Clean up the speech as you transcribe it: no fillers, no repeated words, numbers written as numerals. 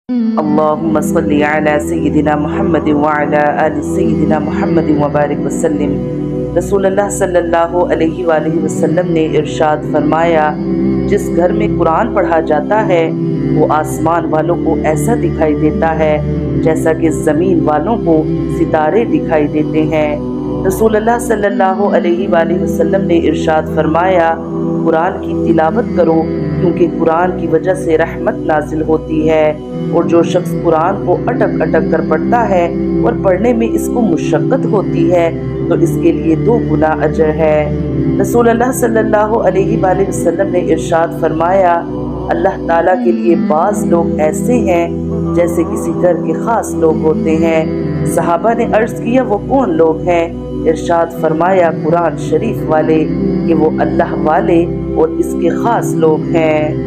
اللہم صلی علی سیدنا محمد وعلی آل سیدنا محمد وبارک وسلم۔ رسول اللہ صلی اللہ علیہ وآلہ وسلم نے ارشاد فرمایا، جس گھر میں قرآن پڑھا جاتا ہے وہ آسمان والوں کو ایسا دکھائی دیتا ہے جیسا کہ زمین والوں کو ستارے دکھائی دیتے ہیں۔ رسول اللہ صلی اللہ علیہ وآلہ وسلم نے ارشاد فرمایا، قرآن کی تلاوت کرو کیونکہ قرآن کی وجہ سے رحمت نازل ہوتی ہے، اور جو شخص قرآن کو اٹک اٹک کر پڑھتا ہے اور پڑھنے میں اس کو مشقت ہوتی ہے تو اس کے لیے 2 گنا اجر ہے۔ رسول اللہ صلی اللہ علیہ وآلہ وسلم نے ارشاد فرمایا، اللہ تعالیٰ کے لیے بعض لوگ ایسے ہیں جیسے کسی گھر کے خاص لوگ ہوتے ہیں۔ صحابہ نے عرض کیا، وہ کون لوگ ہیں؟ ارشاد فرمایا، قرآن شریف والے، کہ وہ اللہ والے اور اس کے خاص لوگ ہیں۔